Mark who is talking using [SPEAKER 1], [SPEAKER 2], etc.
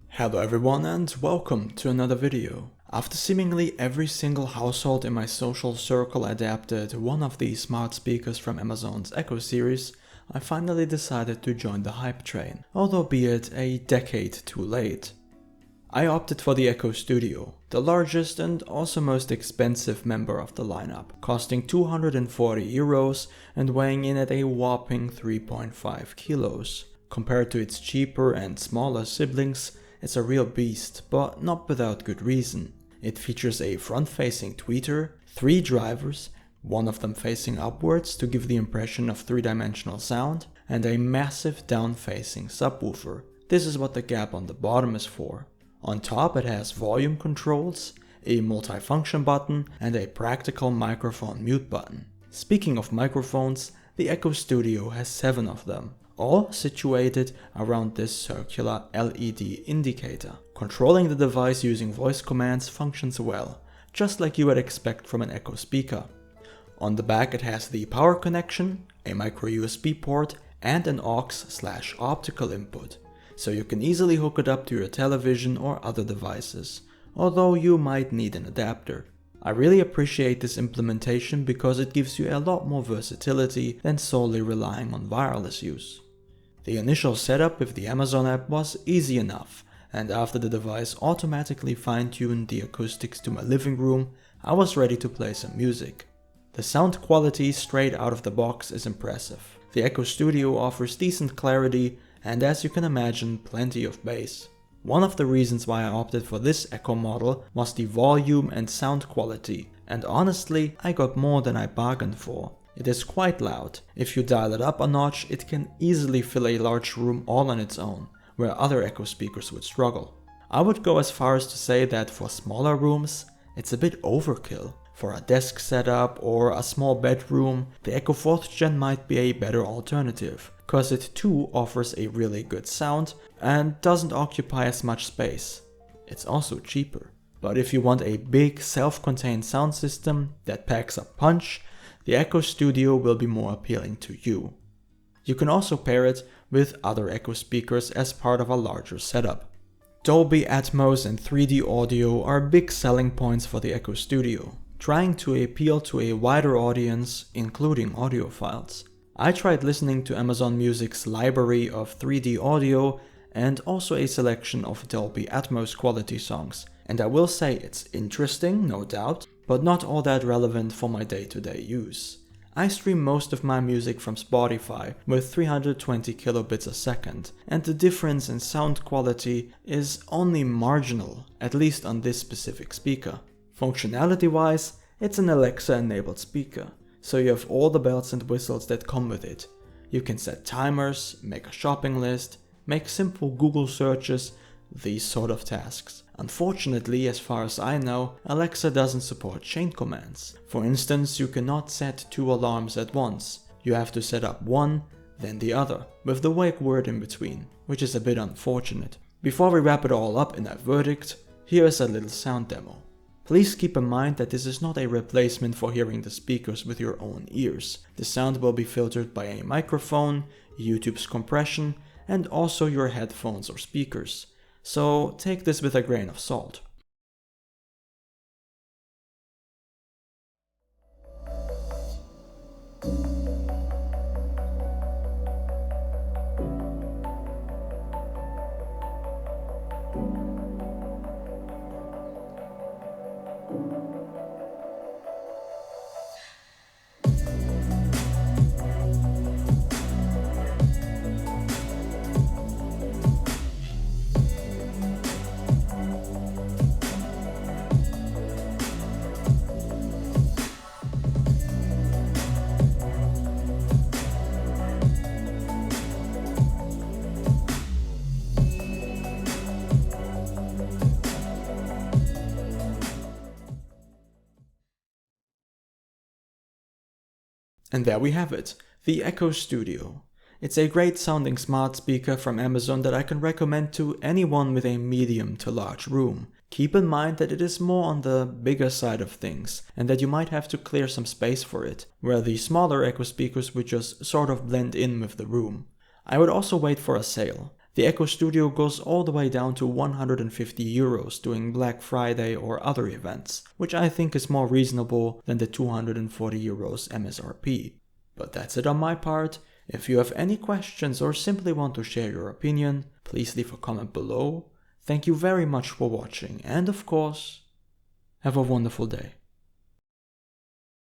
[SPEAKER 1] Hello everyone and welcome to another video. After seemingly every single household in my social circle adapted one of these smart speakers from Amazon's Echo series, I finally decided to join the hype train, although be it a decade too late. I opted for the Echo Studio, the largest and also most expensive member of the lineup, costing 240 euros and weighing in at a whopping 3.5 kilos. Compared to its cheaper and smaller siblings, it's a real beast, but not without good reason. It features a front-facing tweeter, 3 drivers, one of them facing upwards to give the impression of 3-dimensional sound, and a massive down-facing subwoofer. This is what the gap on the bottom is for. On top it has volume controls, a multifunction button, and a practical microphone mute button. Speaking of microphones, the Echo Studio has 7 of them, all situated around this circular LED indicator. Controlling the device using voice commands functions well, just like you would expect from an Echo speaker. On the back it has the power connection, a micro USB port, and an aux/optical input, so you can easily hook it up to your television or other devices, although you might need an adapter. I really appreciate this implementation because it gives you a lot more versatility than solely relying on wireless use. The initial setup with the Amazon app was easy enough, and after the device automatically fine-tuned the acoustics to my living room, I was ready to play some music. The sound quality straight out of the box is impressive. The Echo Studio offers decent clarity and, as you can imagine, plenty of bass. One of the reasons why I opted for this Echo model was the volume and sound quality, and honestly, I got more than I bargained for. It is quite loud. If you dial it up a notch, it can easily fill a large room all on its own, where other Echo speakers would struggle. I would go as far as to say that for smaller rooms, it's a bit overkill. For a desk setup or a small bedroom, the Echo 4th Gen might be a better alternative, cause it too offers a really good sound and doesn't occupy as much space. It's also cheaper. But if you want a big self-contained sound system that packs a punch, the Echo Studio will be more appealing to you. You can also pair it with other Echo speakers as part of a larger setup. Dolby Atmos and 3D audio are big selling points for the Echo Studio, trying to appeal to a wider audience, including audiophiles. I tried listening to Amazon Music's library of 3D audio and also a selection of Dolby Atmos quality songs, and I will say it's interesting, no doubt, but not all that relevant for my day-to-day use. I stream most of my music from Spotify with 320 kilobits a second, and the difference in sound quality is only marginal, at least on this specific speaker. Functionality-wise, it's an Alexa-enabled speaker, so you have all the bells and whistles that come with it. You can set timers, make a shopping list, make simple Google searches, these sort of tasks. Unfortunately, as far as I know, Alexa doesn't support chain commands. For instance, you cannot set 2 alarms at once. You have to set up one, then the other, with the wake word in between, which is a bit unfortunate. Before we wrap it all up in a verdict, here is a little sound demo. Please keep in mind that this is not a replacement for hearing the speakers with your own ears. The sound will be filtered by a microphone, YouTube's compression, and also your headphones or speakers. So take this with a grain of salt. And there we have it, the Echo Studio. It's a great sounding smart speaker from Amazon that I can recommend to anyone with a medium to large room. Keep in mind that it is more on the bigger side of things, and that you might have to clear some space for it, where the smaller Echo speakers would just sort of blend in with the room. I would also wait for a sale. The Echo Studio goes all the way down to €150 during Black Friday or other events, which I think is more reasonable than the €240 MSRP. But that's it on my part. If you have any questions or simply want to share your opinion, please leave a comment below. Thank you very much for watching, and of course, have a wonderful day.